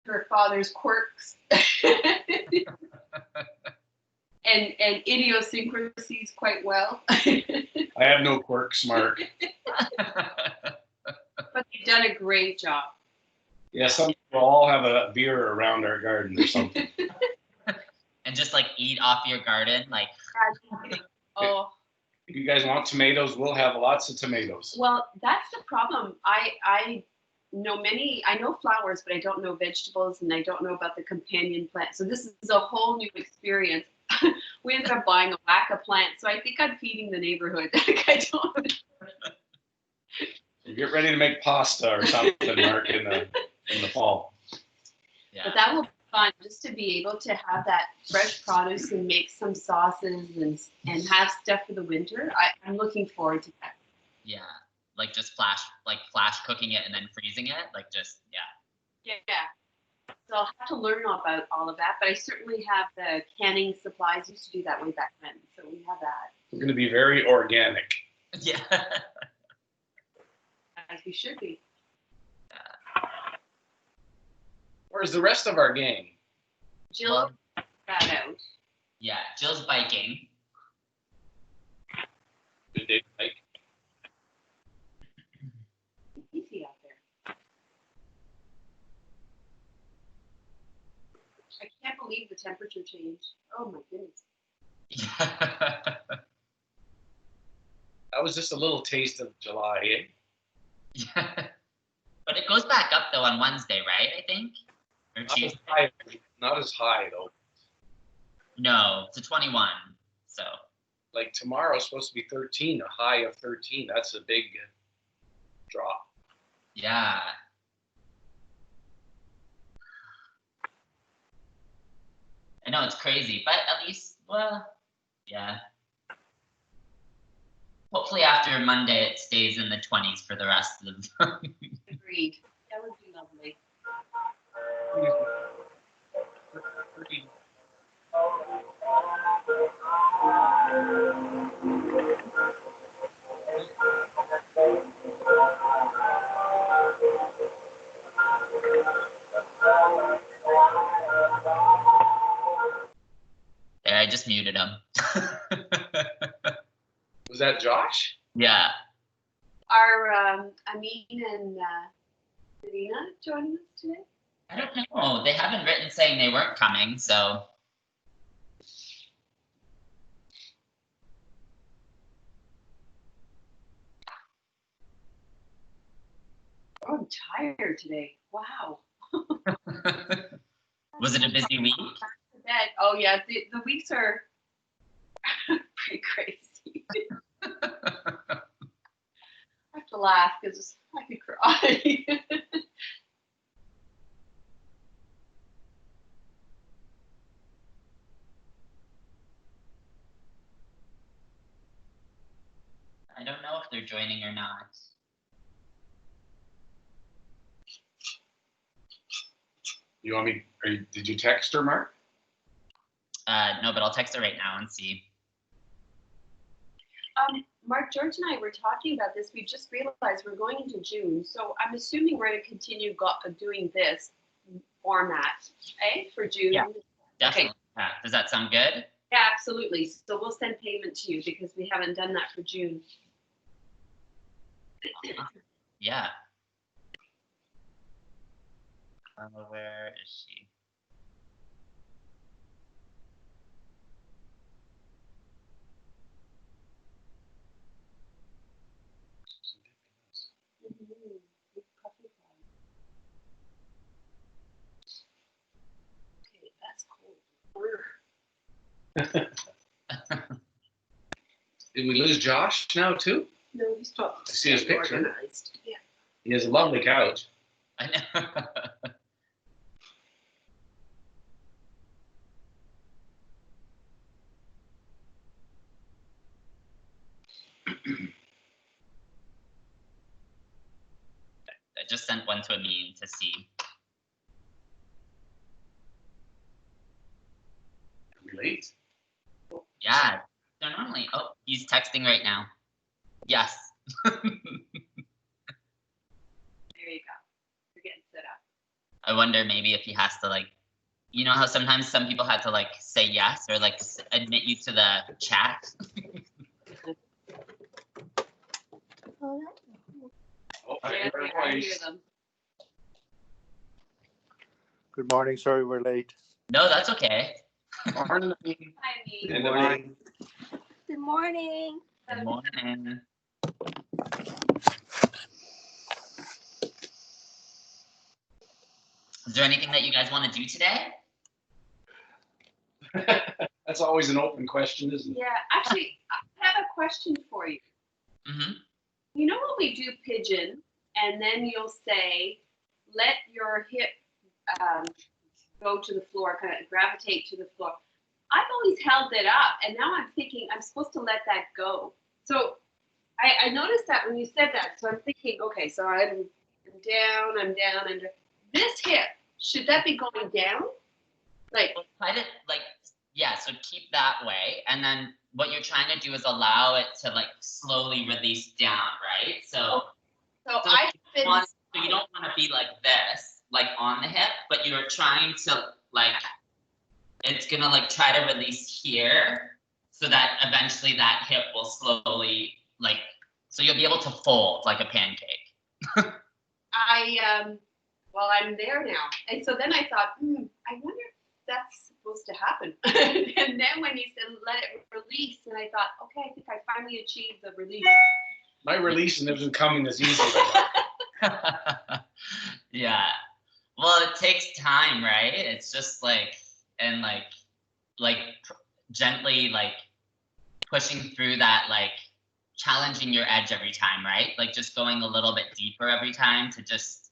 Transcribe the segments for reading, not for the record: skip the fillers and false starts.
her father's quirks and idiosyncrasies quite well. I have no quirks, Mark. But you've done a great job. Yeah, some people all have a beer around our garden or something. And just like eat off your garden, like. Oh. If you guys want tomatoes, we'll have lots of tomatoes. Well, that's the problem. I know flowers, but I don't know vegetables, and I don't know about the companion plant. So this is a whole new experience. We ended up buying a whack of plants, so I think I'm feeding the neighborhood. I don't. Get ready to make pasta or something, Mark, in the fall. Yeah. But that will be fun, just to be able to have that fresh produce and make some sauces and have stuff for the winter. I'm looking forward to that. Yeah, like just flash cooking it and then freezing it, like just Yeah. So I'll have to learn about all of that, but I certainly have the canning supplies. Used to do that way back when, so we have that. We're going to be very organic. Yeah. As we should be. Where's the rest of our gang? Jill got out. Yeah, Jill's biking. Did they like? Easy out there. I can't believe the temperature change. Oh my goodness. Yeah. That was just a little taste of July, eh? Yeah. But it goes back up though on Wednesday, right? I think. Or Tuesday. Not as high though. No, to 21. So. Like tomorrow's supposed to be 13, a high of 13. That's a big drop. Yeah. I know it's crazy, but at least, well, yeah. Hopefully after Monday it stays in the 20s for the rest of the Agreed. That would be lovely. There, I just muted him. Was that Josh? Yeah. Are Amin and Serena joining us today? I don't know. They haven't written saying they weren't coming, so. Oh, I'm tired today. Wow. Was it a busy week? Oh yeah, the weeks are pretty crazy. I have to laugh because I could cry. I don't know if they're joining or not. You want me? Did you text her, Mark? No, but I'll text her right now and see. Mark, George and I were talking about this. We just realized we're going into June, so I'm assuming we're going to continue doing this format, for June. Yeah, definitely. Okay. Yeah. Does that sound good? Yeah, absolutely. So we'll send payment to you because we haven't done that for June. Yeah. Where is she? Okay, that's cool. Did we lose Josh now too? No, he's probably I see his picture. organized. Yeah. He has a lovely couch. I know. I just sent one to Amin to see. Late. Yeah, they're normally. Oh, he's texting right now. Yes. There you go. You're getting set up. I wonder maybe if he has to like, you know how sometimes some people had to like say yes or like admit you to the chat. Oh, Yeah, I hear her I hear voice. them. Good morning. Sorry we're late. No, that's okay. Morning. I mean, Good morning. Good morning. Good morning. Is there anything that you guys want to do today? That's always an open question, isn't it? yeah, actually, I have a question for you. Mm-hmm. You know when we do pigeon, and then you'll say, let your hip go to the floor, kind of gravitate to the floor. I've always held it up, and now I'm thinking I'm supposed to let that go. So I noticed that when you said that. So I'm thinking, okay, so I'm down, I'm down, and this hip, should that be going down? Like, Well, try to like, yeah, so keep that way. And then what you're trying to do is allow it to like slowly release down, right? So, so so I've been. so you don't want to be like this, like on the hip, but you're trying to like, it's gonna like try to release here so that eventually that hip will slowly like, so you'll be able to fold like a pancake. Well, I'm there now. And so then I thought, I wonder if that's supposed to happen. And then when you said let it release, and I thought, okay, I think I finally achieved the release. My release isn't coming as easy. Yeah. Well, it takes time, right? It's just like, and like gently like pushing through that, like challenging your edge every time, right? Like just going a little bit deeper every time to just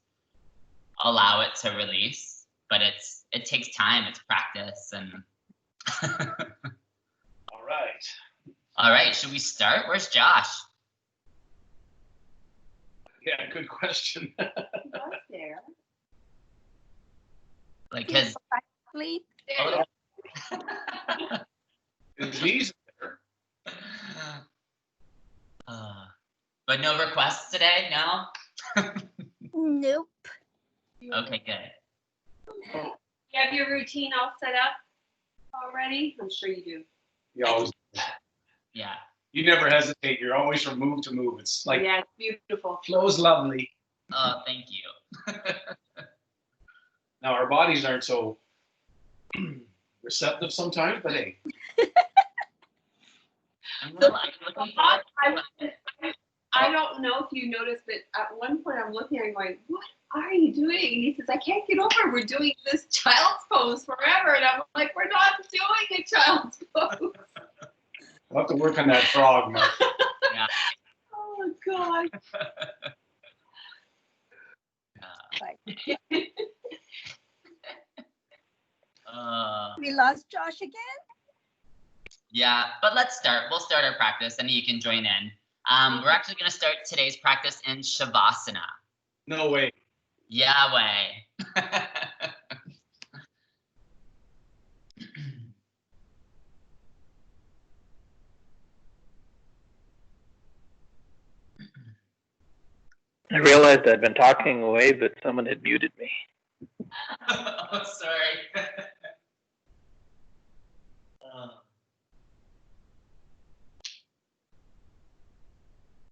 allow it to release. But it takes time, it's practice. And All right. all right, should we start? Where's Josh? Yeah, good question. He was there. Like his Sleep. There. His knees are but no requests today, no? Nope. Okay, good. You have your routine all set up already? I'm sure you do. You always, Yeah. you never hesitate. You're always from move to move. It's like Yeah, it's beautiful. flow's lovely. Oh, thank you. Now our bodies aren't so receptive sometimes, but hey, I'm looking forward to it. I don't know if you noticed, but at one point I'm looking and going, what are you doing? And he says, I can't get over. We're doing this child's pose forever. And I'm like, we're not doing a child's pose. we'll have to work on that frog, Mark. Yeah. Oh, God. We lost Josh again? Yeah, but let's start. We'll start our practice and you can join in. We're actually going to start today's practice in Shavasana. No way. Yeah, way. I realized I'd been talking away, but someone had muted me. Oh, sorry.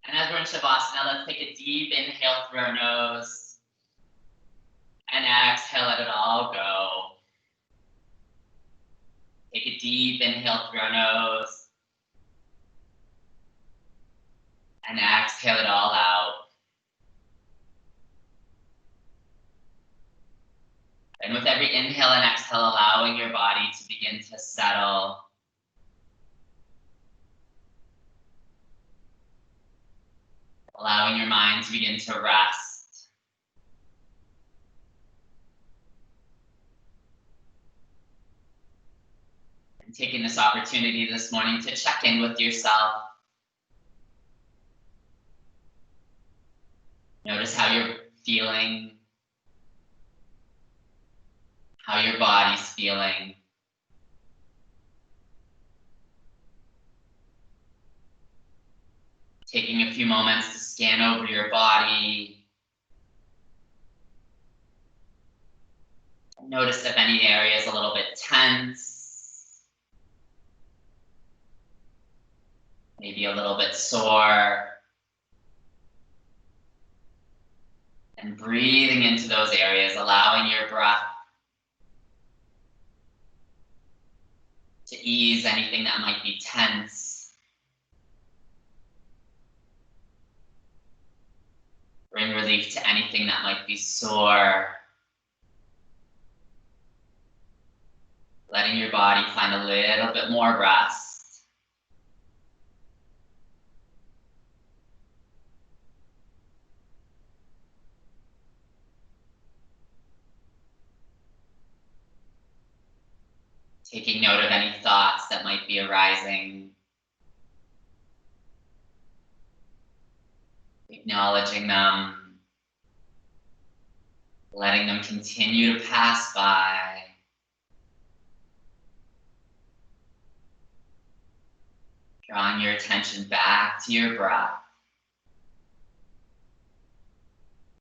And as we're in Shavasana, let's take a deep inhale through our nose. And exhale, let it all go. Take a deep inhale through our nose. And exhale it all out. And with every inhale and exhale, allowing your body to begin to settle. Allowing your mind to begin to rest. And taking this opportunity this morning to check in with yourself. Notice how you're feeling, how your body's feeling. Taking a few moments to scan over your body. Notice if any area is a little bit tense, maybe a little bit sore. And breathing into those areas, allowing your breath to ease anything that might be tense. Bring relief to anything that might be sore. Letting your body find a little bit more rest. Taking note of any thoughts that might be arising. Acknowledging them. Letting them continue to pass by. Drawing your attention back to your breath.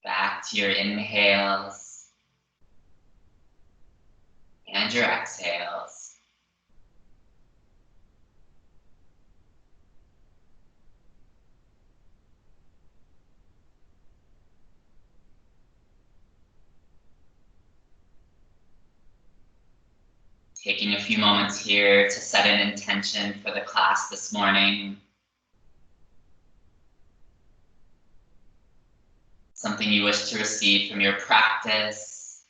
Back to your inhales and your exhales. Taking a few moments here to set an intention for the class this morning. Something you wish to receive from your practice.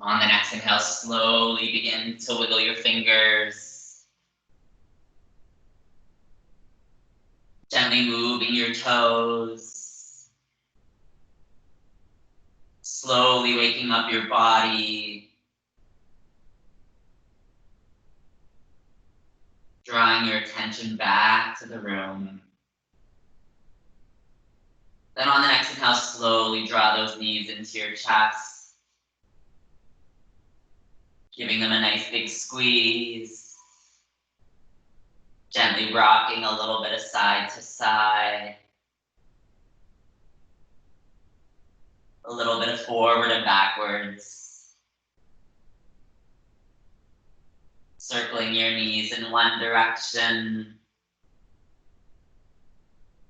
On the next inhale, slowly begin to wiggle your fingers. Gently moving your toes. Slowly waking up your body. Drawing your attention back to the room. Then on the next inhale, slowly draw those knees into your chest. Giving them a nice big squeeze. Gently rocking a little bit of side to side. A little bit of forward and backwards. Circling your knees in one direction.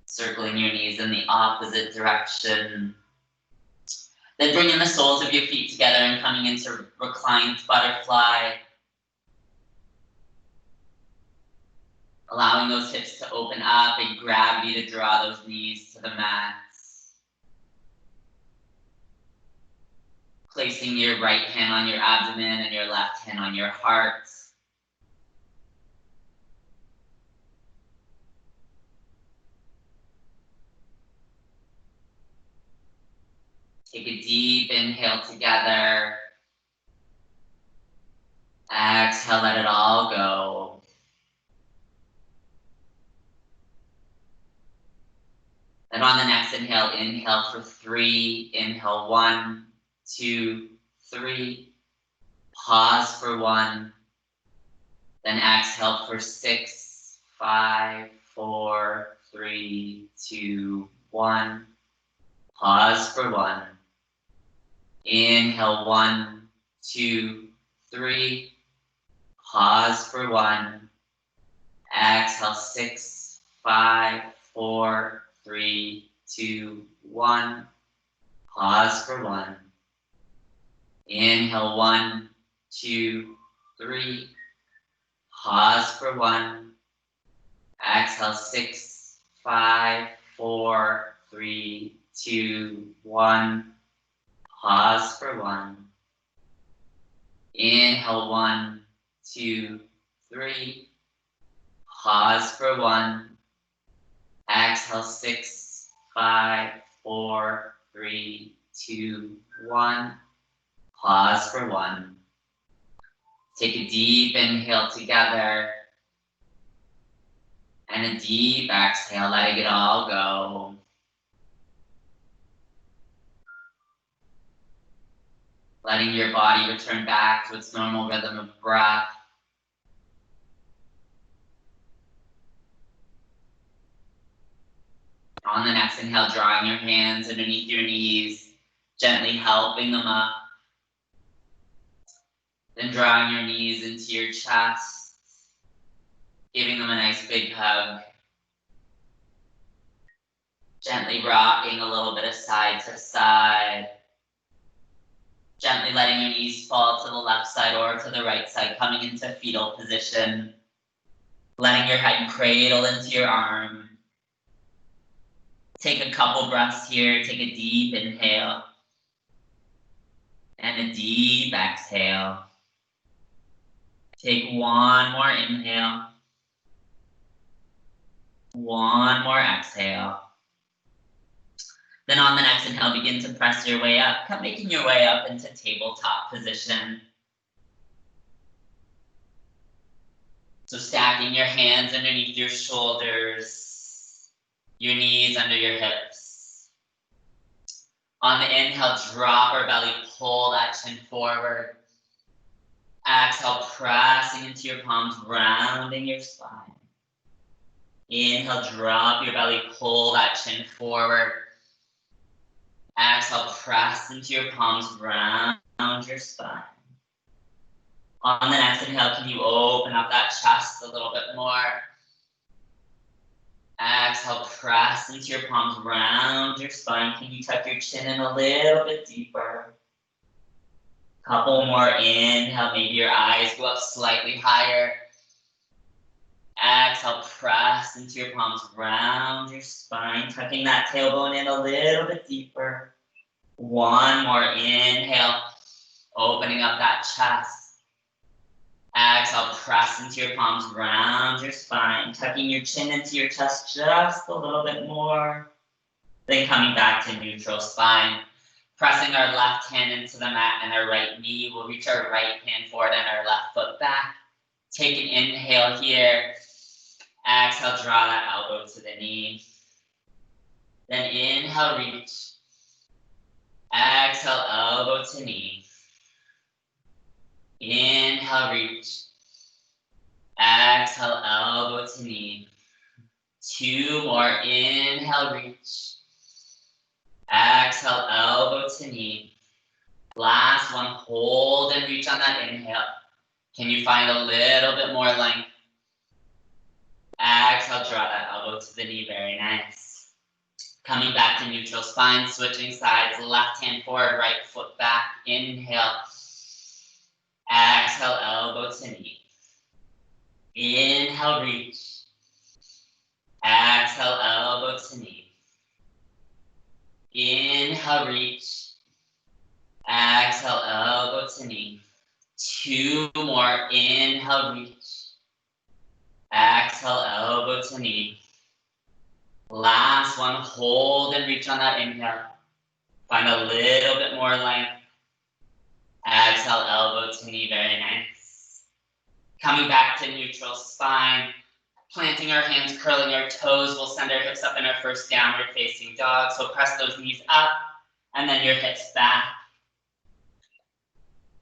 Circling your knees in the opposite direction. Then bringing the soles of your feet together and coming into reclined butterfly. Allowing those hips to open up and gravity to draw those knees to the mat. Placing your right hand on your abdomen and your left hand on your heart. Take a deep inhale together. Exhale, let it all go. Then on the next inhale, inhale for 3. Inhale 1, 2, 3. Pause for 1. Then exhale for 6, 5, 4, 3, 2, 1. Pause for 1. Inhale 1, 2, 3. Pause for 1. Exhale 6, 5, 4, 3, 2, 1. Pause for 1. Inhale 1, 2, 3. Pause for 1. Exhale 6, 5, 4, 3, 2, 1. Pause for 1. Inhale 1, 2, 3. Pause for 1. Exhale 6, 5, 4, 3, 2, 1. Pause for 1. Take a deep inhale together. And a deep exhale, letting it all go. Letting your body return back to its normal rhythm of breath. On the next inhale, drawing your hands underneath your knees, gently helping them up. Then drawing your knees into your chest, giving them a nice big hug. Gently rocking a little bit of side to side. Gently letting your knees fall to the left side or to the right side, coming into fetal position. Letting your head cradle into your arm. Take a couple breaths here. Take a deep inhale. And a deep exhale. Take one more inhale. One more exhale. Then on the next inhale, begin to press your way up. Come making your way up into tabletop position. So stacking your hands underneath your shoulders, your knees under your hips. On the inhale, drop our belly, pull that chin forward. Exhale, pressing into your palms, rounding your spine. Inhale, drop your belly, pull that chin forward. Exhale, press into your palms, round your spine. On the next inhale, can you open up that chest a little bit more? Exhale, press into your palms, round your spine. Can you tuck your chin in a little bit deeper? Couple more inhale, maybe your eyes go up slightly higher. Exhale, press into your palms, round your spine, tucking that tailbone in a little bit deeper. One more inhale, opening up that chest. Exhale, press into your palms, round your spine, tucking your chin into your chest just a little bit more. Then coming back to neutral spine. Pressing our left hand into the mat and our right knee. We'll reach our right hand forward and our left foot back. Take an inhale here. Exhale, draw that elbow to the knee. Then inhale, reach. Exhale, elbow to knee. Inhale, reach. Exhale, elbow to knee. Two more. Inhale, reach. Exhale, elbow to knee. Last one. Hold and reach on that inhale. Can you find a little bit more length? Exhale, draw that elbow to the knee. Very nice. Coming back to neutral spine, switching sides. Left hand forward, right foot back. Inhale. Exhale, elbow to knee. Inhale, reach. Exhale, elbow to knee. Inhale, reach. Exhale, elbow to knee. Two more. Inhale, reach. Exhale, elbow to knee. Last one. Hold and reach on that inhale. Find a little bit more length. Exhale, elbow to knee. Very nice. Coming back to neutral spine. Planting our hands, curling our toes. We'll send our hips up in our first downward facing dog. So press those knees up and then your hips back.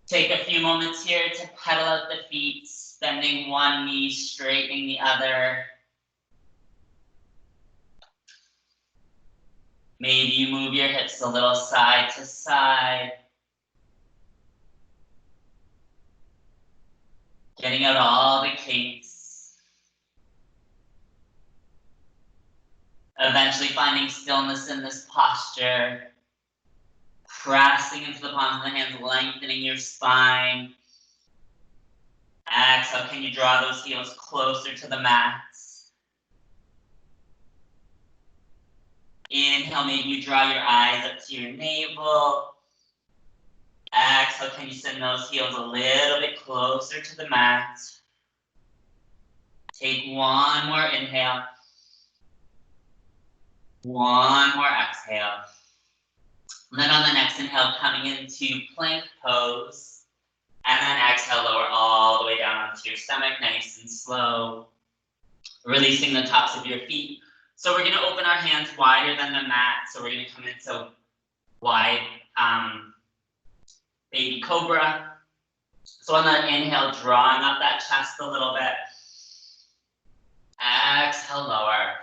Take a few moments here to pedal out the feet, bending one knee, straightening the other. Maybe you move your hips a little side to side. Getting out all the kinks. Eventually finding stillness in this posture. Pressing into the palms of the hands, lengthening your spine. Exhale, can you draw those heels closer to the mat? Inhale, maybe you draw your eyes up to your navel. Exhale, can you send those heels a little bit closer to the mat? Take one more inhale. One more exhale. And then on the next inhale, coming into plank pose. And then exhale, lower all the way down onto your stomach, nice and slow. Releasing the tops of your feet. So we're going to open our hands wider than the mat. So we're going to come into wide baby cobra. So on the inhale, drawing up that chest a little bit. Exhale, lower.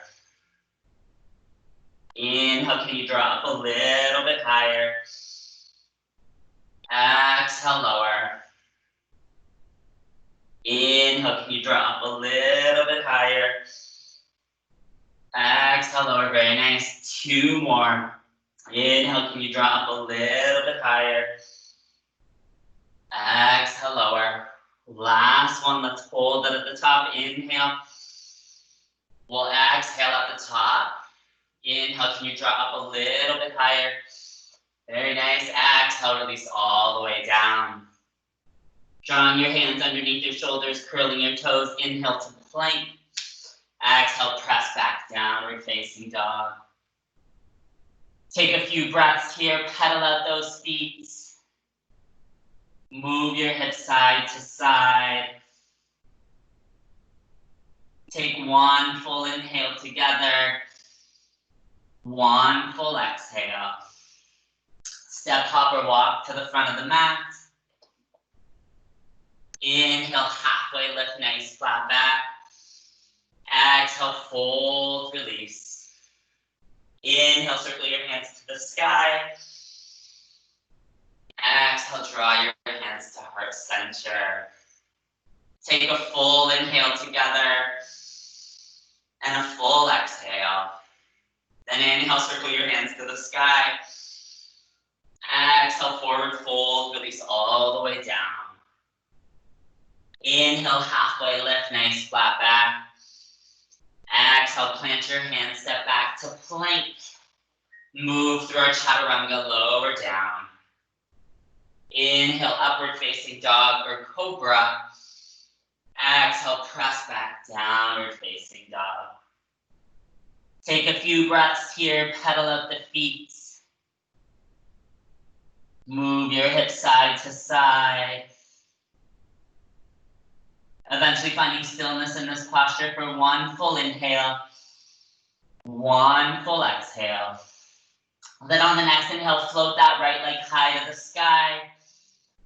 can you draw up a little bit higher? Exhale, lower. Inhale, can you draw up a little bit higher? Exhale, lower, very nice. 2 more. Inhale, can you draw up a little bit higher? Exhale, lower. Last one, let's hold it at the top. Inhale. We'll exhale at the top. Inhale, can you draw up a little bit higher? Very nice. Exhale, release all the way down. Drawing your hands underneath your shoulders, curling your toes. Inhale to plank. Exhale, press back, downward facing dog. Take a few breaths here, pedal out those feet. Move your hips side to side. Take 1 full inhale together. 1 full exhale. Step, hop, or walk to the front of the mat. Inhale, halfway lift, nice flat back. Exhale, fold, release. Inhale, circle your hands to the sky. Exhale, draw your hands to heart center. Take a full inhale together and a full exhale. Then inhale, circle your hands to the sky. Exhale, forward fold, release all the way down. Inhale, halfway lift, nice flat back. Exhale, plant your hands, step back to plank. Move through our chaturanga, lower down. Inhale, upward facing dog or cobra. Exhale, press back, downward facing dog. Take a few breaths here, pedal out the feet. Move your hips side to side. Eventually finding stillness in this posture for 1 full inhale, 1 full exhale. Then on the next inhale, float that right leg high to the sky.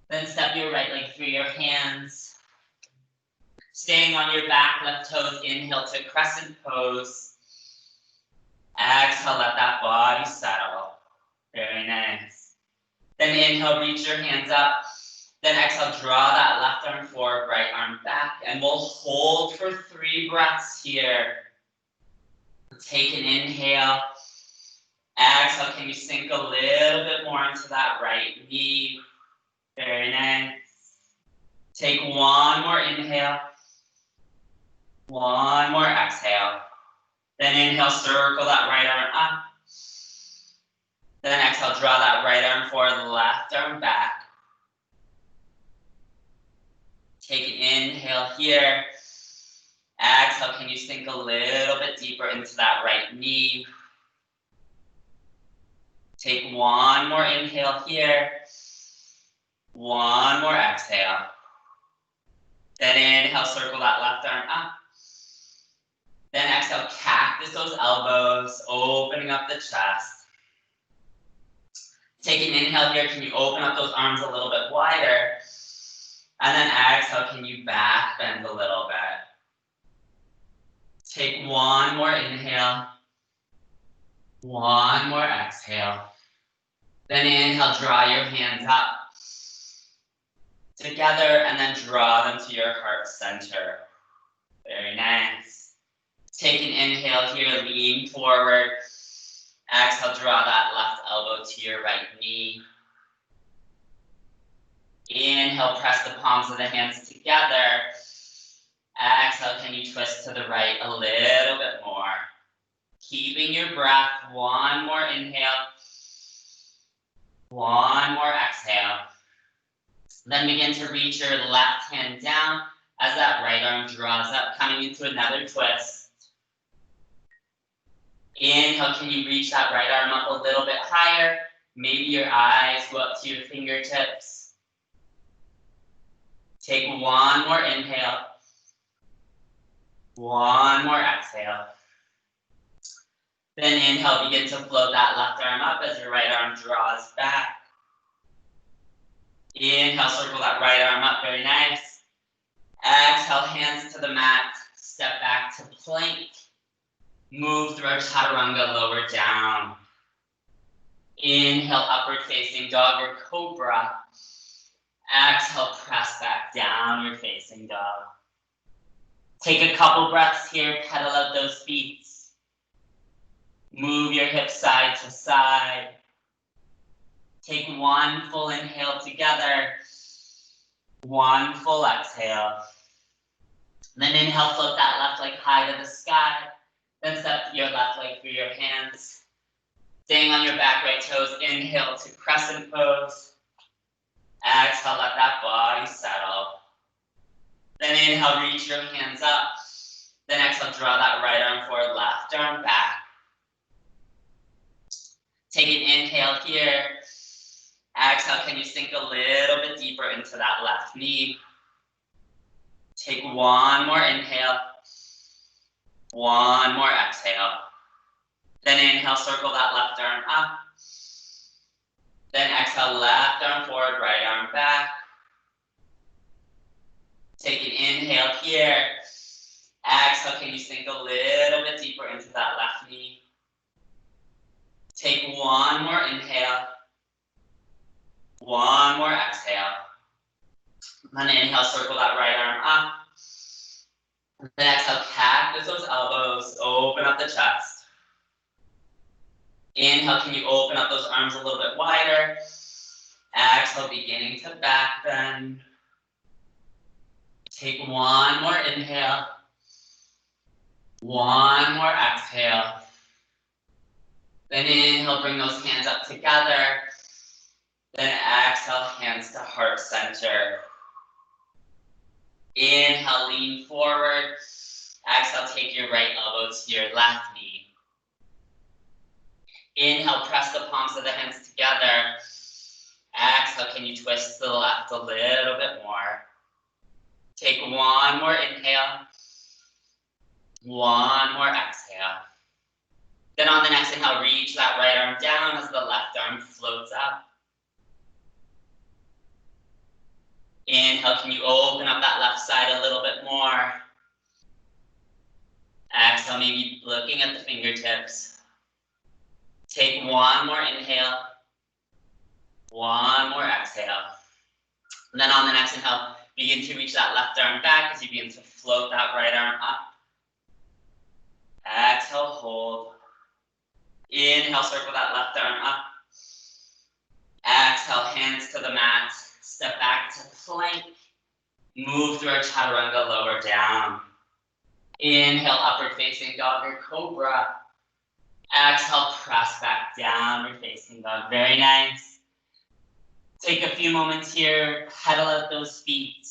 Then step your right leg through your hands. Staying on your back, left toes, inhale to crescent pose. Exhale, let that body settle. Very nice. Then inhale, reach your hands up. Then exhale, draw that left arm forward, right arm back, and we'll hold for 3 breaths here. Take an inhale. Exhale, can you sink a little bit more into that right knee? Very nice. Take 1 more inhale. 1 more exhale. Then inhale, circle that right arm up. Then exhale, draw that right arm forward, left arm back. Take an inhale here. Exhale, can you sink a little bit deeper into that right knee? Take 1 more inhale here. 1 more exhale. Then inhale, circle that left arm up. Then exhale, cactus those elbows, opening up the chest. Take an inhale here. Can you open up those arms a little bit wider? And then exhale, can you back bend a little bit? Take 1 more inhale. 1 more exhale. Then inhale, draw your hands up together and then draw them to your heart center. Very nice. Take an inhale here, lean forward. Exhale, draw that left elbow to your right knee. Inhale, press the palms of the hands together. Exhale, can you twist to the right a little bit more? Keeping your breath, 1 more inhale. 1 more exhale. Then begin to reach your left hand down as that right arm draws up, coming into another twist. Inhale, can you reach that right arm up a little bit higher? Maybe your eyes go up to your fingertips. Take 1 more inhale. 1 more exhale. Then inhale, begin to float that left arm up as your right arm draws back. Inhale, circle that right arm up, very nice. Exhale, hands to the mat, step back to plank. Move through our chaturanga, lower down. Inhale, upward facing dog or cobra. Exhale, press back, downward facing dog. Take a couple breaths here, pedal out those feet. Move your hips side to side. Take one full inhale together. One full exhale. Then inhale, float that left leg high to the sky. Then step your left leg through your hands. Staying on your back right toes, inhale to crescent pose. Exhale, let that body settle. Then inhale, reach your hands up. Then exhale, draw that right arm forward, left arm back. Take an inhale here. Exhale, can you sink a little bit deeper into that left knee? Take one more inhale. One more exhale. Then inhale, circle that left arm up. Then exhale, left arm forward, right arm back. Take an inhale here. Exhale, can you sink a little bit deeper into that left knee? Take one more inhale. One more exhale. Then inhale, circle that right arm up. Then exhale, cactus those elbows, open up the chest. Inhale, can you open up those arms a little bit wider? Exhale, beginning to back bend. Take one more inhale. One more exhale. Then inhale, bring those hands up together. Then exhale, hands to heart center. Inhale, lean forward. Exhale, take your right elbow to your left knee. Inhale, press the palms of the hands together. Exhale, can you twist to the left a little bit more? Take one more inhale. One more exhale. Then on the next inhale, reach that right arm down as the left arm floats up. Inhale, can you open up that left side a little bit more? Exhale, maybe looking at the fingertips. Take one more inhale. One more exhale. And then on the next inhale, begin to reach that left arm back as you begin to float that right arm up. Exhale, hold. Inhale, circle that left arm up. Exhale, hands to the mat. Step back to plank. Move through our chaturanga, lower down. Inhale, upward facing dog or cobra. Exhale, press back, downward facing dog. Very nice. Take a few moments here, pedal out those feet.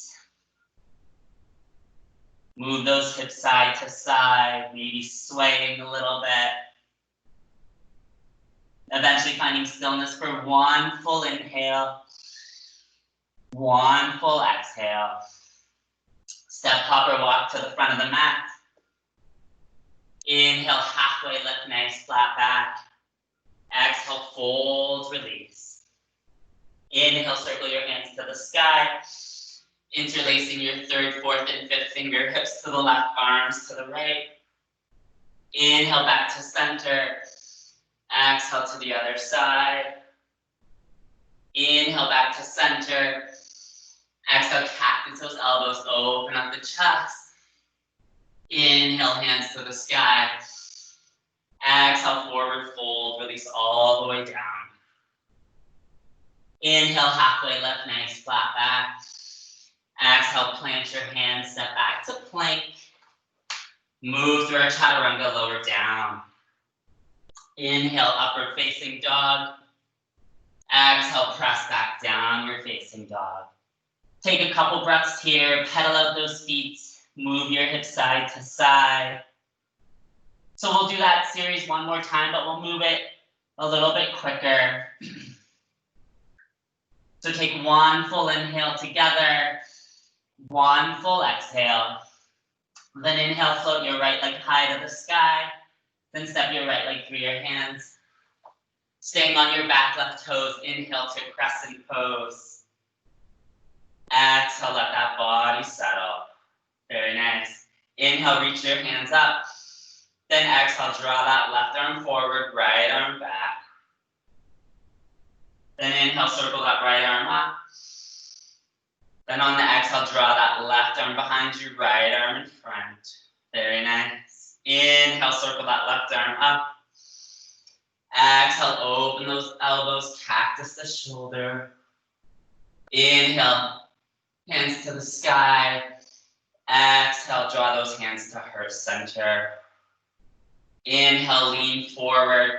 Move those hips side to side, maybe swaying a little bit. Eventually finding stillness for one full inhale. One full exhale. Step, hop, or walk to the front of the mat. Inhale, halfway lift, nice flat back. Exhale, fold, release. Inhale, circle your hands to the sky. Interlacing your third, fourth, and fifth finger, hips to the left, arms to the right. Inhale, back to center. Exhale to the other side. Inhale, back to center. Exhale, cactus those elbows, open up the chest. Inhale, hands to the sky. Exhale, forward fold, release all the way down. Inhale, halfway lift, nice flat back. Exhale, plant your hands, step back to plank. Move through our chaturanga, lower down. Inhale, upward facing dog. Exhale, press back, downward facing dog. Take a couple breaths here, pedal out those feet. Move your hips side to side. So we'll do that series one more time, but we'll move it a little bit quicker. So take one full inhale together, one full exhale. Then inhale, float your right leg high to the sky. Then step your right leg through your hands. Staying on your back left toes, inhale to crescent pose. Exhale, let that body settle. Very nice. Inhale, reach your hands up. Then exhale, draw that left arm forward, right arm back. Then inhale, circle that right arm up. Then on the exhale, draw that left arm behind you, right arm in front. Very nice. Inhale, circle that left arm up. Exhale, open those elbows, cactus the shoulder. Inhale, hands to the sky. Exhale, draw those hands to heart center. Inhale, lean forward.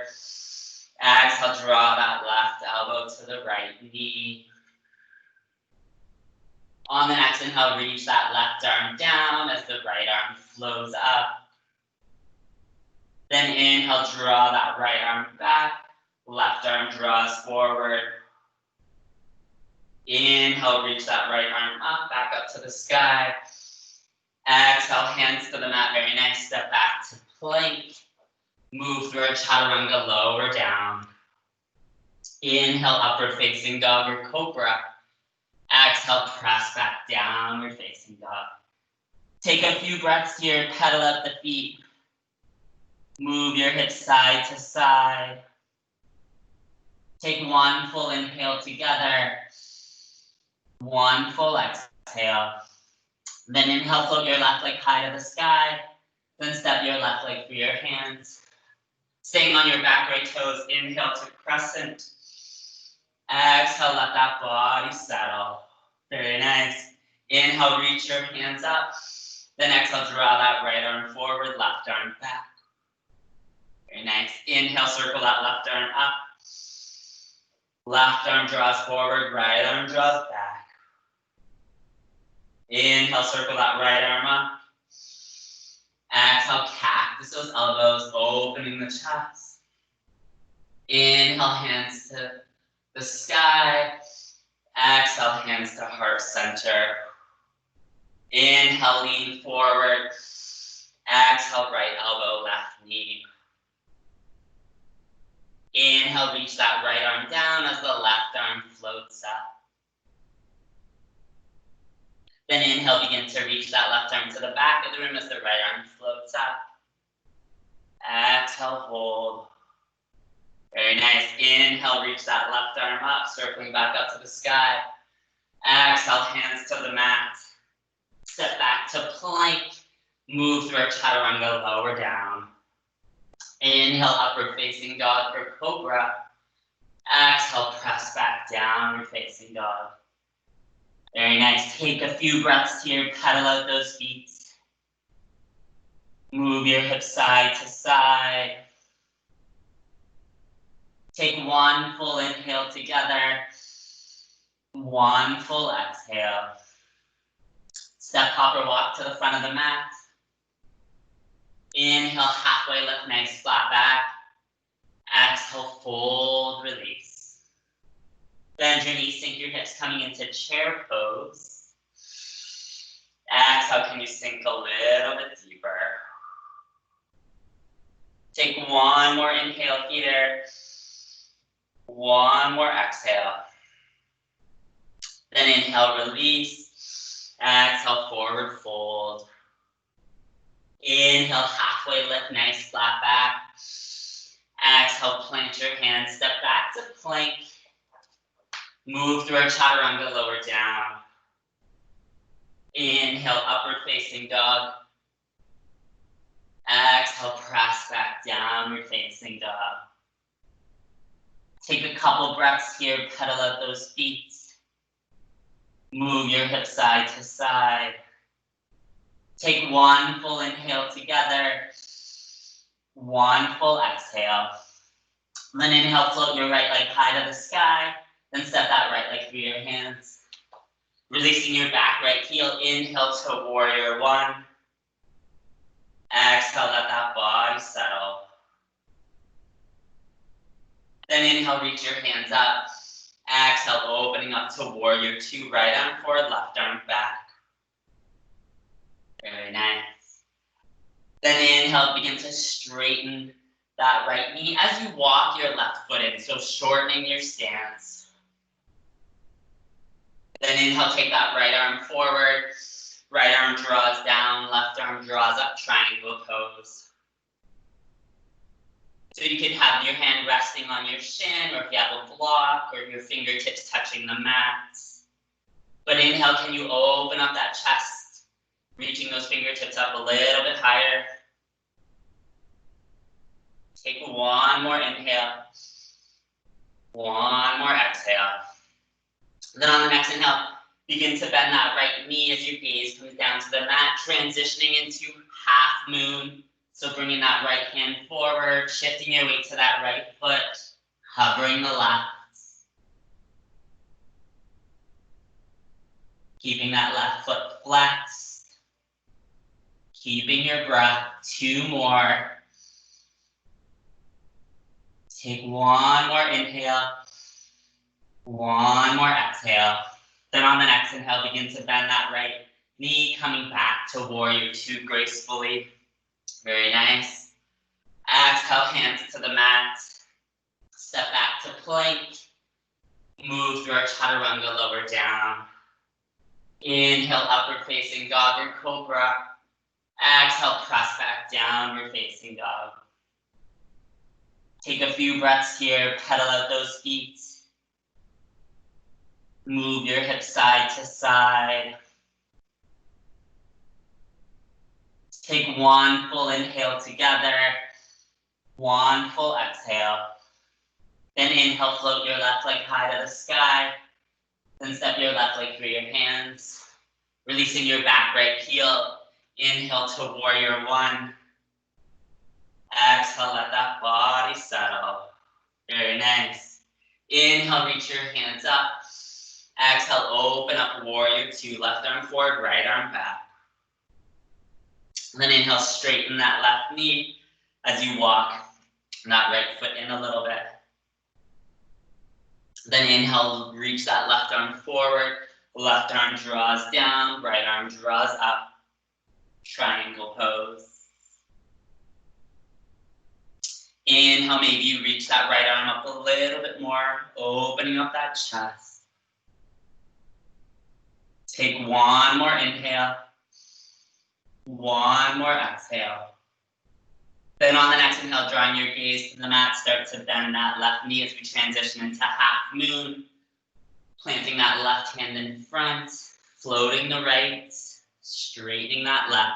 Exhale, draw that left elbow to the right knee. On the next inhale, reach that left arm down as the right arm flows up. Then inhale, draw that right arm back. Left arm draws forward. Inhale, reach that right arm up, back up to the sky. Exhale, hands to the mat, very nice. Step back to plank. Move through a chaturanga, lower down. Inhale, upward facing dog or cobra. Exhale, press back, downward facing dog. Take a few breaths here, pedal up the feet. Move your hips side to side. Take one full inhale together. One full exhale. Then inhale, float your left leg high to the sky. Then step your left leg through your hands. Staying on your back right toes, inhale to crescent. Exhale, let that body settle. Very nice. Inhale, reach your hands up. Then exhale, draw that right arm forward, left arm back. Very nice. Inhale, circle that left arm up. Left arm draws forward, right arm draws back. Inhale, circle that right arm up. Exhale, cactus those elbows, opening the chest. Inhale, hands to the sky. Exhale, hands to heart center. Inhale, lean forward. Exhale, right elbow, left knee. Inhale, reach that right arm down as the left arm floats up. Then inhale, begin to reach that left arm to the back of the room as the right arm floats up. Exhale, hold. Very nice. Inhale, reach that left arm up, circling back up to the sky. Exhale, hands to the mat. Step back to plank. Move through our chaturanga, lower down. Inhale, upward facing dog or cobra. Exhale, press back, downward facing dog. Very nice. Take a few breaths here, pedal out those feet. Move your hips side to side. Take one full inhale together. One full exhale. Step, hop, or walk to the front of the mat. Inhale, halfway lift, nice flat back. Exhale, fold, release. Bend your knees, sink your hips, coming into chair pose. Exhale, can you sink a little bit deeper? Take one more inhale here. One more exhale. Then inhale, release. Exhale, forward fold. Inhale, halfway lift, nice flat back. Exhale, plant your hands, step back to plank. Move through our chaturanga, lower down. Inhale, upward facing dog. Exhale, press back, downward facing dog. Take a couple breaths here, pedal out those feet. Move your hips side to side. Take one full inhale together. One full exhale. Then inhale, float your right leg high to the sky. Then step that right leg through your hands. Releasing your back right heel. Inhale to warrior one. Exhale, let that body settle. Then inhale, reach your hands up. Exhale, opening up to warrior two. Right arm forward, left arm back. Very nice. Then inhale, begin to straighten that right knee as you walk your left foot in, so shortening your stance. Then inhale, take that right arm forward. Right arm draws down, left arm draws up, triangle pose. So you could have your hand resting on your shin, or if you have a block, or your fingertips touching the mat. But inhale, can you open up that chest, reaching those fingertips up a little bit higher. Take one more inhale. One more exhale. Then on the next inhale, begin to bend that right knee as your gaze comes down to the mat, transitioning into half moon. So bringing that right hand forward, shifting your weight to that right foot, hovering the left. Keeping that left foot flexed. Keeping your breath. 2 more. Take one more inhale. One more exhale. Then on the next inhale, begin to bend that right knee, coming back to warrior 2 gracefully. Very nice. Exhale, hands to the mat. Step back to plank. Move through our chaturanga, lower down. Inhale, upward facing dog or cobra. Exhale, press back, downward facing dog. Take a few breaths here, pedal out those feet. Move your hips side to side. Take one full inhale together. One full exhale. Then inhale, float your left leg high to the sky. Then step your left leg through your hands. Releasing your back right heel. Inhale to warrior 1. Exhale, let that body settle. Very nice. Inhale, reach your hands up. Exhale, open up warrior 2. Left arm forward, right arm back. And then inhale, straighten that left knee as you walk that right foot in a little bit. Then inhale, reach that left arm forward. Left arm draws down, right arm draws up. Triangle pose. Inhale, maybe you reach that right arm up a little bit more, opening up that chest. Take one more inhale. One more exhale. Then on the next inhale, drawing your gaze to the mat, start to bend that left knee as we transition into half moon. Planting that left hand in front, floating the right, straightening that left.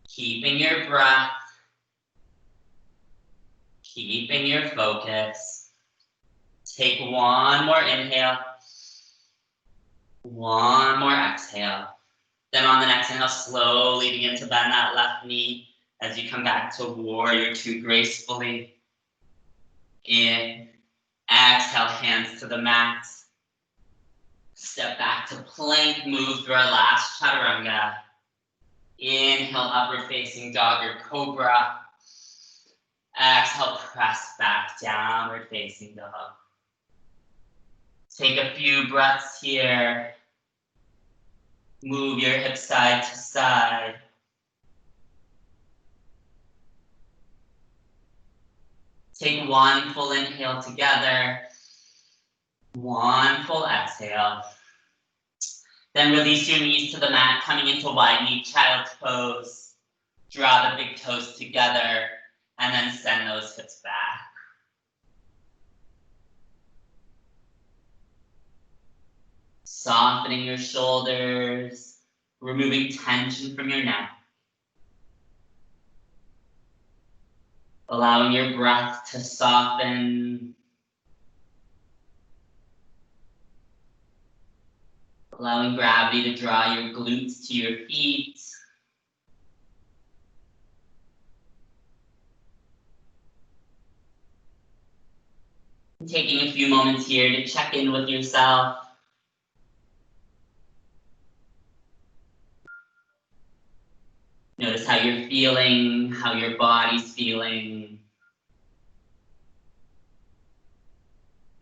Keeping your breath. Keeping your focus. Take one more inhale. One more exhale. Then on the next inhale, slowly begin to bend that left knee as you come back to warrior 2 gracefully. In. Exhale, hands to the mat. Step back to plank, move through our last chaturanga. Inhale, upward facing dog or cobra. Exhale, press back, downward facing dog. Take a few breaths here. Move your hips side to side. Take one full inhale together. One full exhale. Then release your knees to the mat, coming into wide knee child's pose. Draw the big toes together, and then send those hips back. Softening your shoulders, removing tension from your neck. Allowing your breath to soften. Allowing gravity to draw your glutes to your feet. Taking a few moments here to check in with yourself. Notice how you're feeling, how your body's feeling.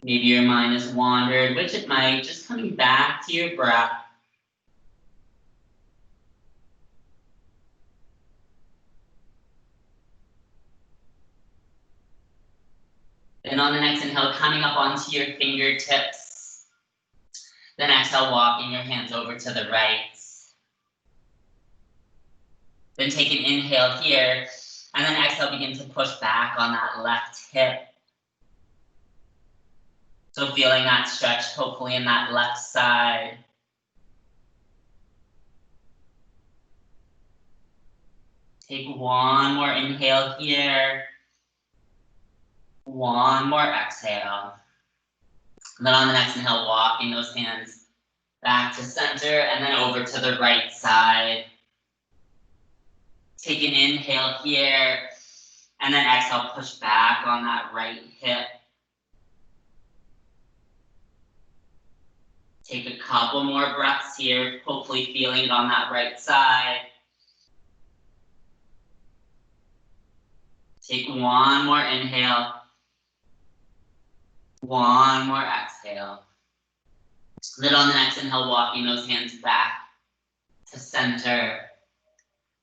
Maybe your mind has wandered, which it might, just coming back to your breath. Then on the next inhale, coming up onto your fingertips. Then exhale, walking your hands over to the right. Then take an inhale here, and then exhale, begin to push back on that left hip. So feeling that stretch, hopefully in that left side. Take one more inhale here. One more exhale. And then on the next inhale, walking those hands back to center and then over to the right side. Take an inhale here, and then exhale, push back on that right hip. Take a couple more breaths here, hopefully feeling it on that right side. Take one more inhale. One more exhale. Then on the next inhale, walking those hands back to center.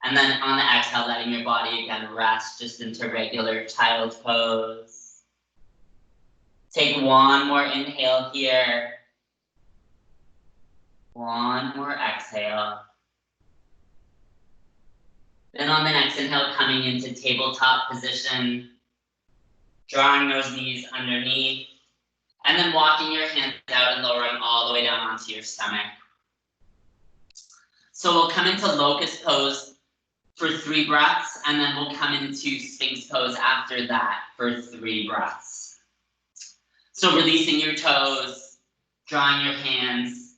And then on the exhale, letting your body again rest just into regular child's pose. Take one more inhale here. One more exhale. Then on the next inhale, coming into tabletop position, drawing those knees underneath, and then walking your hands out and lowering all the way down onto your stomach. So we'll come into locust pose for 3 breaths, and then we'll come into Sphinx pose after that for 3 breaths. So releasing your toes, drawing your hands,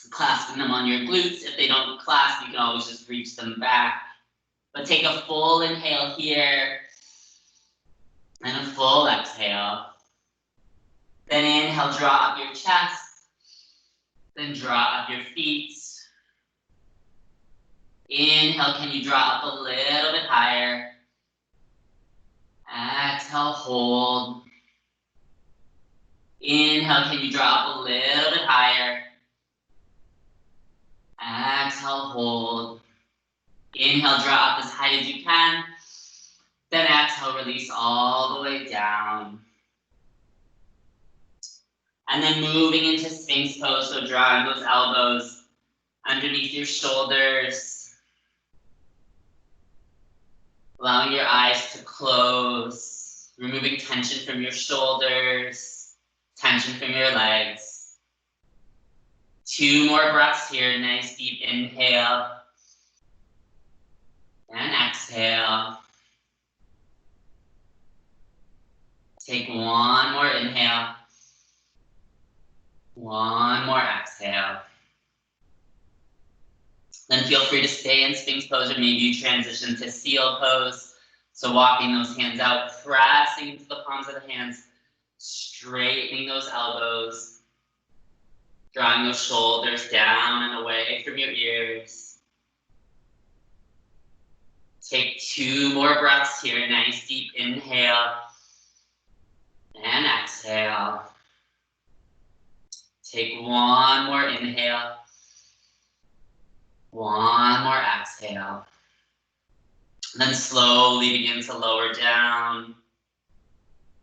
clasping them on your glutes. If they don't clasp, you can always just reach them back. But take a full inhale here, and a full exhale. Then inhale, draw up your chest, then draw up your feet. Inhale, can you draw up a little bit higher? Exhale, hold. Inhale, can you draw up a little bit higher? Exhale, hold. Inhale, draw up as high as you can. Then exhale, release all the way down. And then moving into Sphinx pose, so drawing those elbows underneath your shoulders. Allowing your eyes to close, removing tension from your shoulders, tension from your legs. 2 more breaths here, nice deep inhale. And exhale. Take 1 more inhale. 1 more exhale. Then feel free to stay in Sphinx pose, or maybe you transition to seal pose. So walking those hands out, pressing into the palms of the hands, straightening those elbows, drawing those shoulders down and away from your ears. Take 2 more breaths here, nice deep inhale and exhale. Take 1 more inhale. 1 more exhale. And then slowly begin to lower down.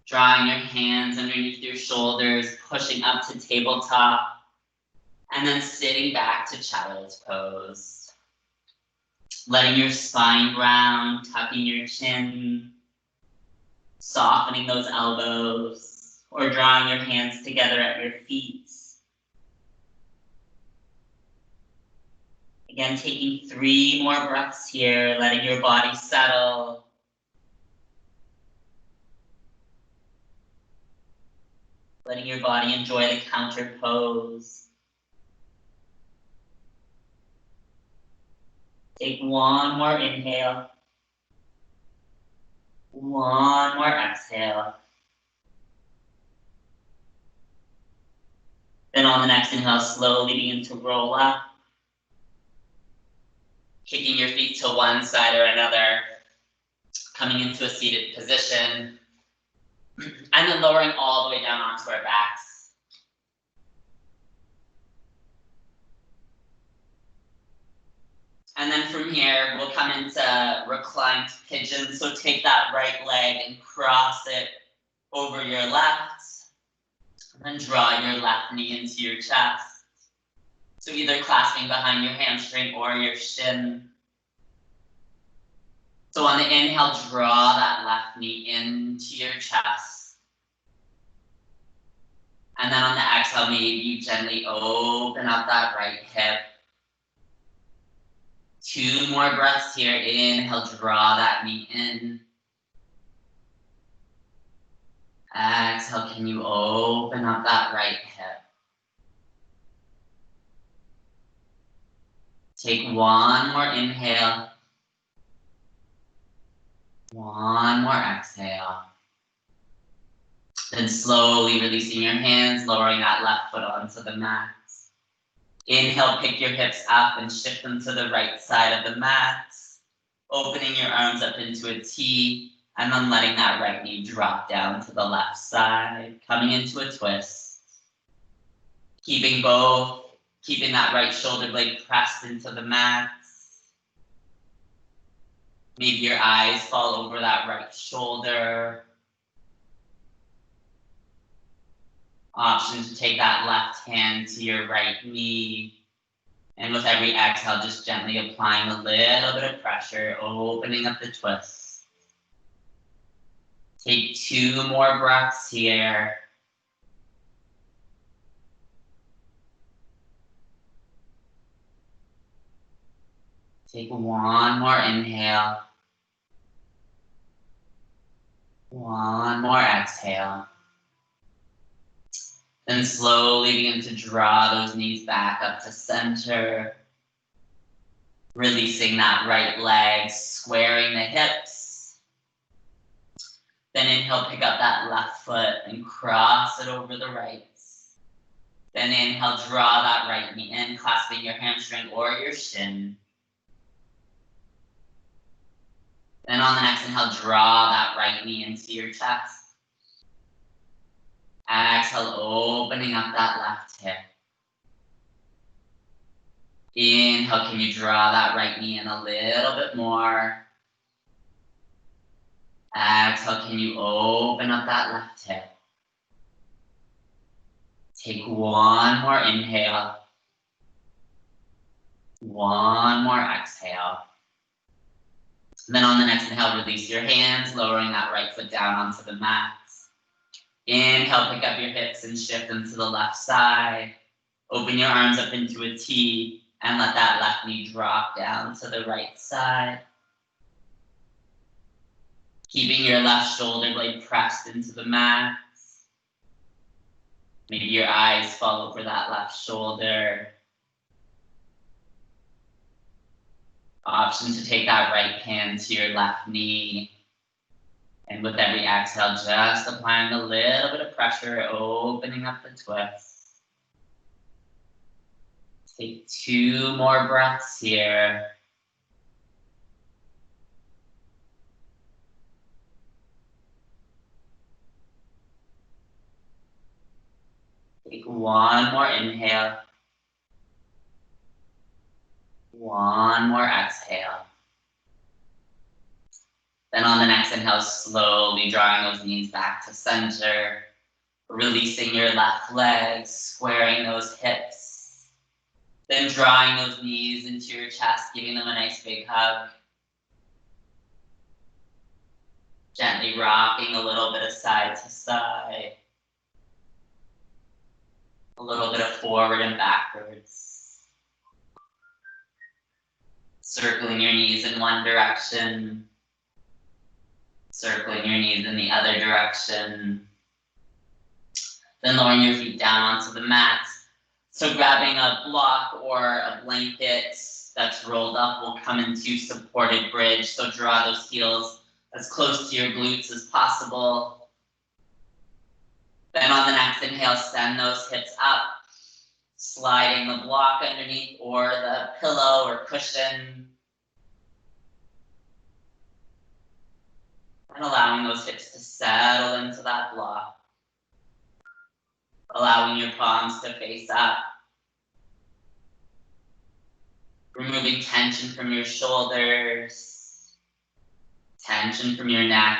Drawing your hands underneath your shoulders, pushing up to tabletop. And then sitting back to child's pose. Letting your spine round, tucking your chin. Softening those elbows. Or drawing your hands together at your feet. Again, taking 3 more breaths here, letting your body settle. Letting your body enjoy the counter pose. Take 1 more inhale. 1 more exhale. Then on the next inhale, slowly begin to roll up. Kicking your feet to one side or another, coming into a seated position, and then lowering all the way down onto our backs. And then from here, we'll come into reclined pigeon. So take that right leg and cross it over your left, and then draw your left knee into your chest. So either clasping behind your hamstring or your shin. So on the inhale, draw that left knee into your chest. And then on the exhale, maybe you gently open up that right hip. 2 more breaths here. Inhale, draw that knee in. Exhale, can you open up that right hip? Take 1 more inhale. 1 more exhale. Then slowly releasing your hands, lowering that left foot onto the mat. Inhale, pick your hips up and shift them to the right side of the mat. Opening your arms up into a T, and then letting that right knee drop down to the left side, coming into a twist. Keeping that right shoulder blade pressed into the mat. Maybe your eyes fall over that right shoulder. Option to take that left hand to your right knee. And with every exhale, just gently applying a little bit of pressure, opening up the twist. Take 2 more breaths here. Take 1 more inhale. 1 more exhale. Then slowly begin to draw those knees back up to center. Releasing that right leg, squaring the hips. Then inhale, pick up that left foot and cross it over the right. Then inhale, draw that right knee in, clasping your hamstring or your shin. Then on the next inhale, draw that right knee into your chest. Exhale, opening up that left hip. Inhale, can you draw that right knee in a little bit more? Exhale, can you open up that left hip? Take 1 more inhale. 1 more exhale. And then on the next inhale, release your hands, lowering that right foot down onto the mat. Inhale, pick up your hips and shift them to the left side. Open your arms up into a T and let that left knee drop down to the right side. Keeping your left shoulder blade pressed into the mat. Maybe your eyes fall over that left shoulder. Option to take that right hand to your left knee. And with every exhale, just applying a little bit of pressure, opening up the twist. Take 2 more breaths here. Take 1 more inhale. 1 more exhale. Then on the next inhale, slowly drawing those knees back to center. Releasing your left leg, squaring those hips. Then drawing those knees into your chest, giving them a nice big hug. Gently rocking a little bit of side to side. A little bit of forward and backwards. Circling your knees in one direction. Circling your knees in the other direction. Then lowering your feet down onto the mat. So grabbing a block or a blanket that's rolled up will come into supported bridge. So draw those heels as close to your glutes as possible. Then on the next inhale, send those hips up, sliding the block underneath or the pillow or cushion. And allowing those hips to settle into that block. Allowing your palms to face up. Removing tension from your shoulders. Tension from your neck.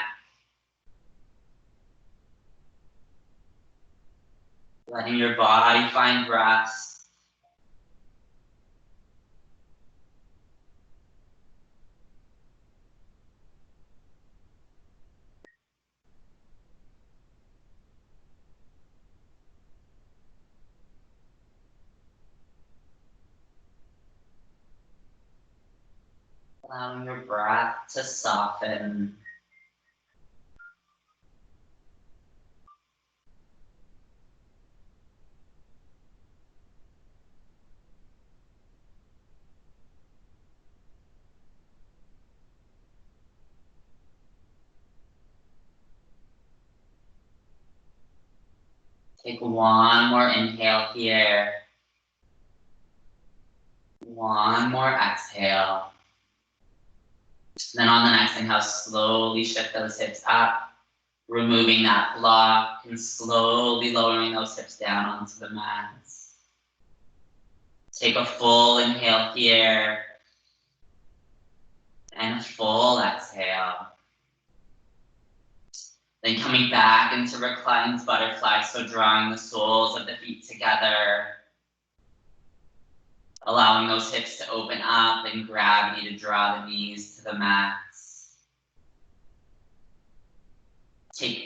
Letting your body find rest. Allowing your breath to soften. Take one more inhale here. One more exhale. Then on the next inhale, slowly shift those hips up, removing that block and slowly lowering those hips down onto the mats. Take a full inhale here and a full exhale. Then coming back into reclined butterfly, so drawing the soles of the feet together, allowing those hips to open up and gravity to draw the knees to the mats.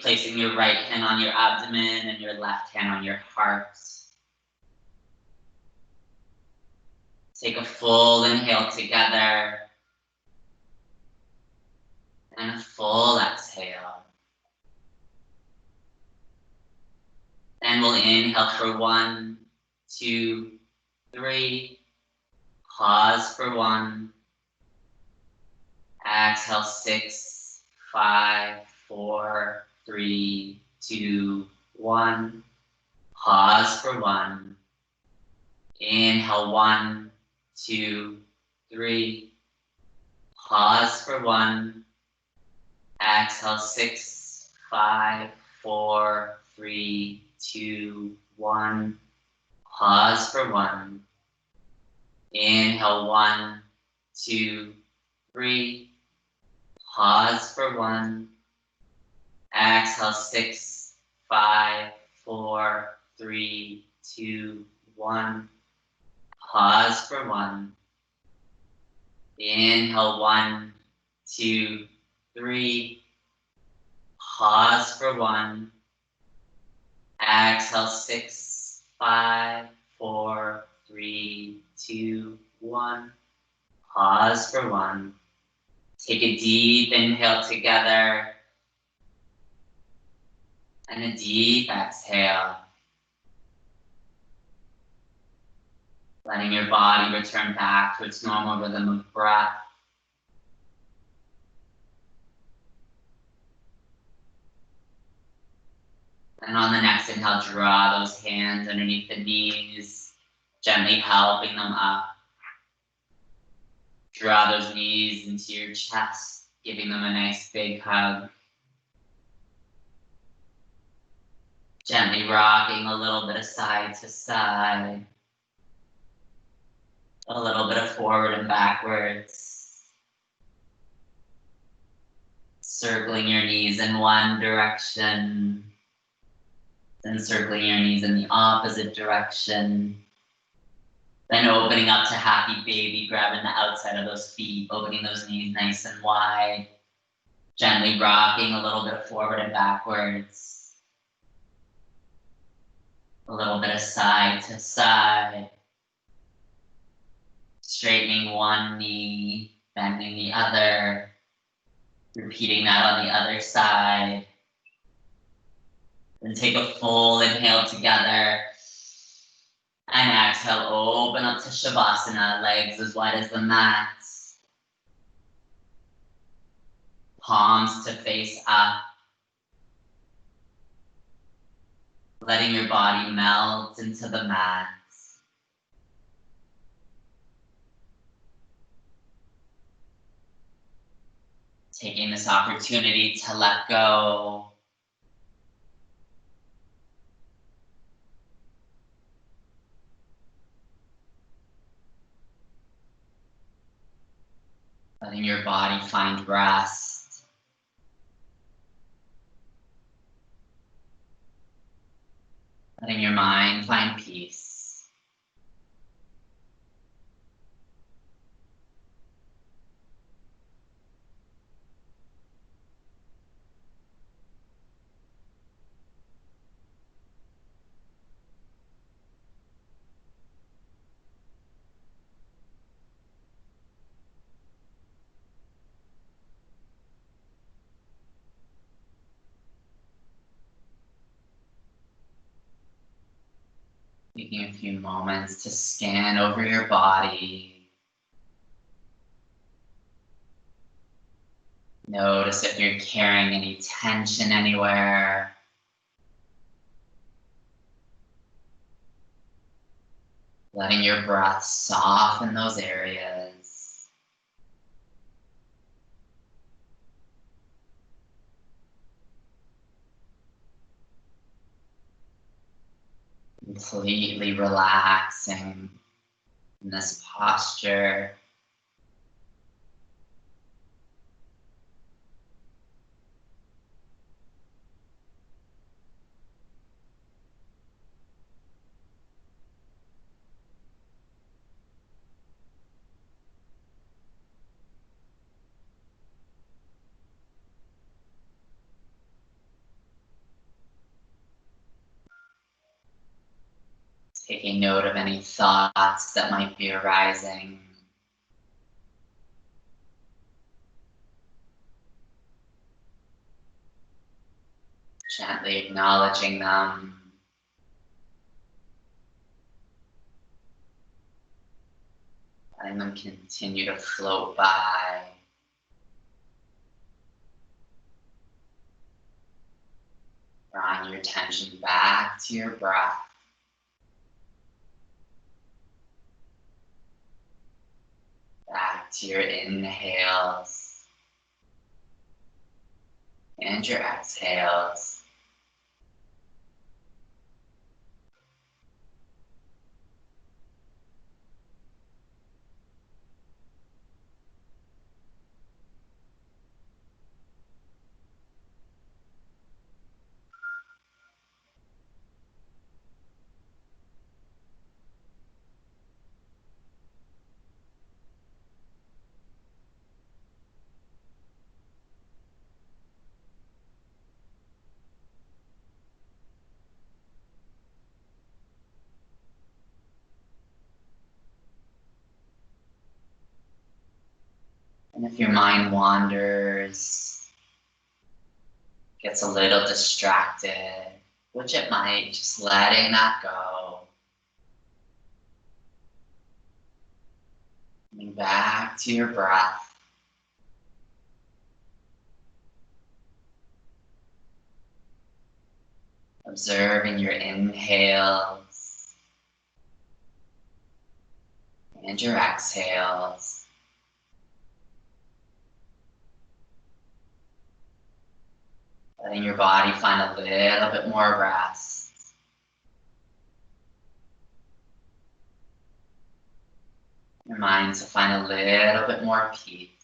Placing your right hand on your abdomen and your left hand on your heart. Take a full inhale together and a full exhale. And we'll inhale for 1, 2, 3. Pause for 1. Exhale 6, 5, 4, 3, 2, 1. Pause for 1. Inhale 1, 2, 3. Pause for 1. Exhale 6, 5, 4, 3, 2, 1. Pause for 1. Inhale 1, 2, 3. Pause for 1. Exhale 6, 5, 4, 3, 2, 1. Pause for 1. Inhale 1, 2, 3. Pause for 1. Exhale 6, 5, 4, 3, 2, 1. Pause for 1. Take a deep inhale together and a deep exhale. Letting your body return back to its normal rhythm of breath. And on the next inhale, draw those hands underneath the knees, gently helping them up. Draw those knees into your chest, giving them a nice big hug. Gently rocking a little bit of side to side. A little bit of forward and backwards. Circling your knees in one direction. Then circling your knees in the opposite direction. Then opening up to happy baby, grabbing the outside of those feet, opening those knees nice and wide. Gently rocking a little bit of forward and backwards. A little bit of side to side. Straightening one knee, bending the other. Repeating that on the other side. Then take a full inhale together. And exhale, open up to Shavasana, legs as wide as the mat. Palms to face up. Letting your body melt into the mat. Taking this opportunity to let go. Letting your body find rest. Letting your mind find peace. Taking a few moments to scan over your body. Notice if you're carrying any tension anywhere. Letting your breath soften those areas. Completely relaxing in this posture. Taking note of any thoughts that might be arising. Gently acknowledging them. Letting them continue to float by. Drawing your attention back to your breath. Back to your inhales and your exhales. And if your mind wanders, gets a little distracted, which it might, just letting that go. Coming back to your breath. Observing your inhales and your exhales. Letting your body find a little bit more rest. Your mind to find a little bit more peace.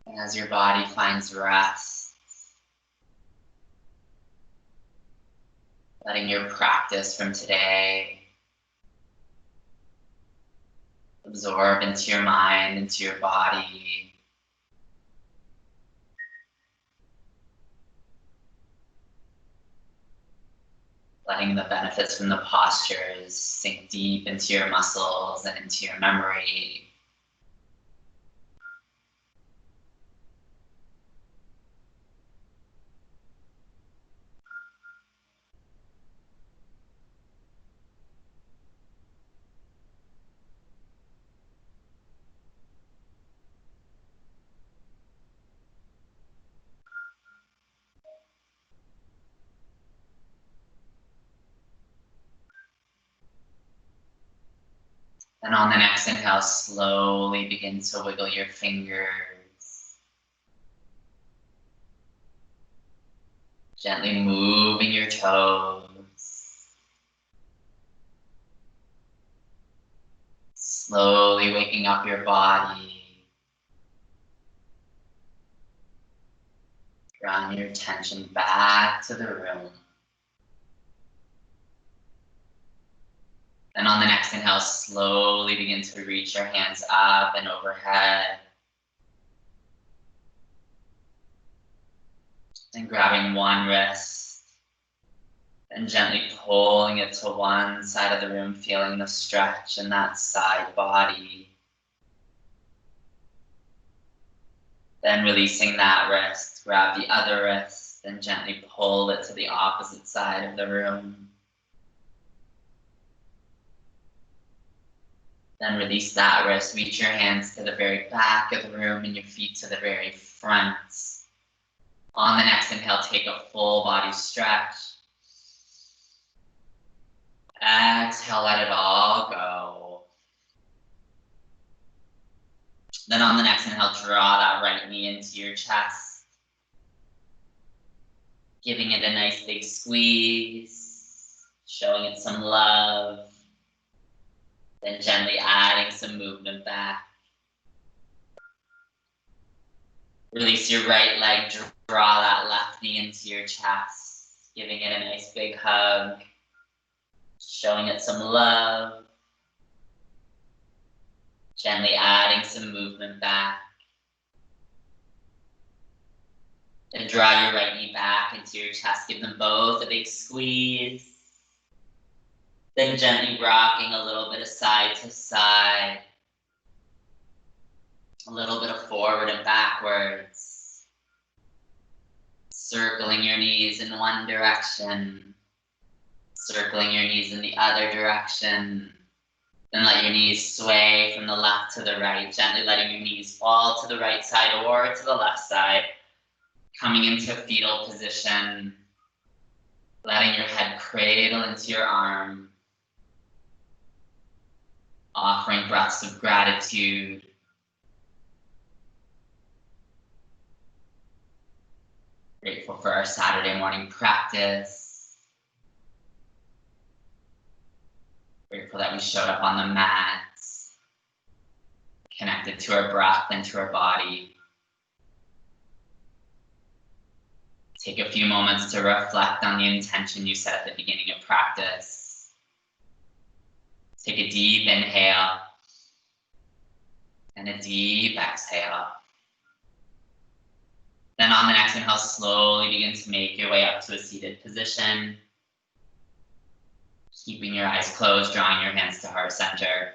And as your body finds rest, letting your practice from today absorb into your mind, into your body. Letting the benefits from the postures sink deep into your muscles and into your memory. And on the next inhale, slowly begin to wiggle your fingers. Gently moving your toes. Slowly waking up your body. Drawing your attention back to the room. And on the next inhale, slowly begin to reach your hands up and overhead. Then grabbing one wrist and gently pulling it to one side of the room, feeling the stretch in that side body. Then releasing that wrist, grab the other wrist and gently pull it to the opposite side of the room. Then release that wrist, reach your hands to the very back of the room and your feet to the very front. On the next inhale, take a full body stretch. Exhale, let it all go. Then on the next inhale, draw that right knee into your chest. Giving it a nice big squeeze, showing it some love. Then gently adding some movement back. Release your right leg, draw that left knee into your chest, giving it a nice big hug, showing it some love. Gently adding some movement back. Then draw your right knee back into your chest, give them both a big squeeze. Then gently rocking a little bit of side to side. A little bit of forward and backwards. Circling your knees in one direction. Circling your knees in the other direction. Then let your knees sway from the left to the right. Gently letting your knees fall to the right side or to the left side. Coming into fetal position. Letting your head cradle into your arm. Offering breaths of gratitude. Grateful for our Saturday morning practice. Grateful that we showed up on the mats. Connected to our breath and to our body. Take a few moments to reflect on the intention you set at the beginning of practice. Take a deep inhale and a deep exhale. Then on the next inhale, slowly begin to make your way up to a seated position. Keeping your eyes closed, drawing your hands to heart center.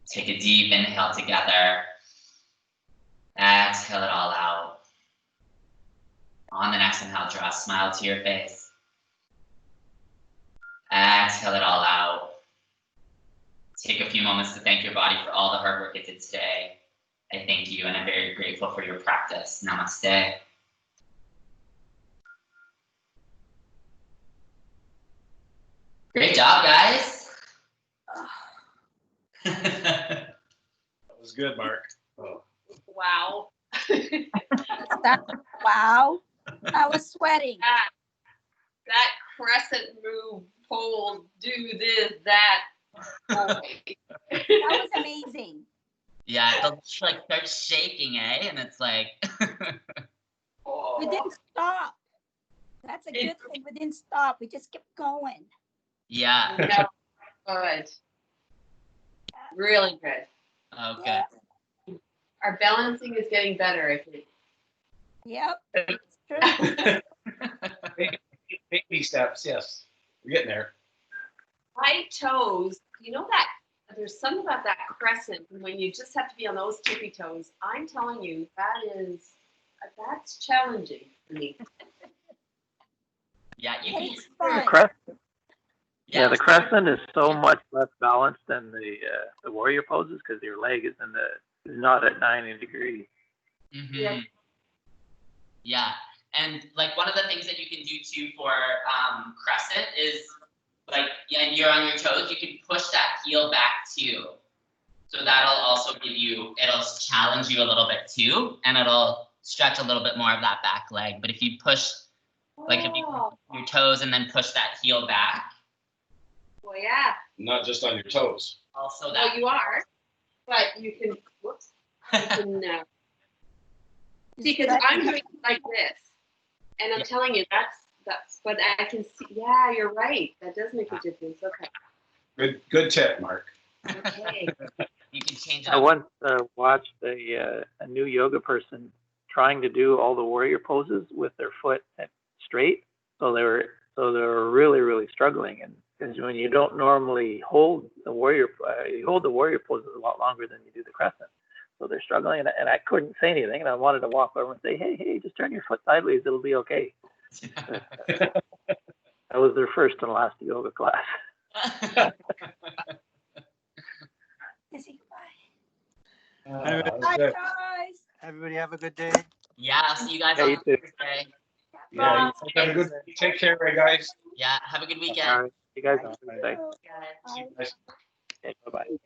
Take a deep inhale together. Exhale it all out. On the next inhale, draw a smile to your face. Exhale it all out. Take a few moments to thank your body for all the hard work it did today. I thank you and I'm very grateful for your practice. Namaste. Great job, guys. That was good, Mark. Oh. Wow. Wow. I was sweating. That crescent move, pull, do this, that. Boy. That was amazing. Yeah, they'll just like start shaking, eh? And it's like Oh. We didn't stop. That's a good thing. We didn't stop. We just kept going. yeah. No, good. Really good. Okay. Our balancing is getting better, I think. Yep. It's true. Baby steps, yes. We're getting there. High toes, you know that there's something about that crescent when you just have to be on those tippy toes. I'm telling you, that's challenging for me. Yeah, you But can. it's The fun. crescent, yeah, the crescent is so much less balanced than the warrior poses because your leg is not at 90 degrees. Mm-hmm. Yeah. Yeah, and like one of the things that you can do too for crescent is like, and you're on your toes, you can push that heel back too. So that'll also it'll challenge you a little bit too, and it'll stretch a little bit more of that back leg. But if you push, like if you Oh, your toes and then push that heel back, well, yeah. Not just on your toes. also Well, that. you are, but you can, whoops, you can, see, because I'm doing it like this, and I'm telling you, that's, but I can see, yeah, you're right. That does make a difference. Okay. Good tip, Mark. Okay. You can change it I up. once watched a new yoga person trying to do all the warrior poses with their foot straight. So they were really, really struggling. And because when you don't normally hold the warrior, you hold the warrior poses a lot longer than you do the crescent. So they're struggling, and I couldn't say anything, and I wanted to walk over and say, hey, just turn your foot sideways, it'll be okay. That was their first and last yoga class. Bye, Good. guys. Everybody have a good day. Yeah, I'll see you guys Yeah, on you too. Thursday. Yeah, you have a good, take care, guys. Yeah, have a good weekend. All right, you guys. Bye. Thanks. Guys. Bye. Nice. Okay, bye-bye.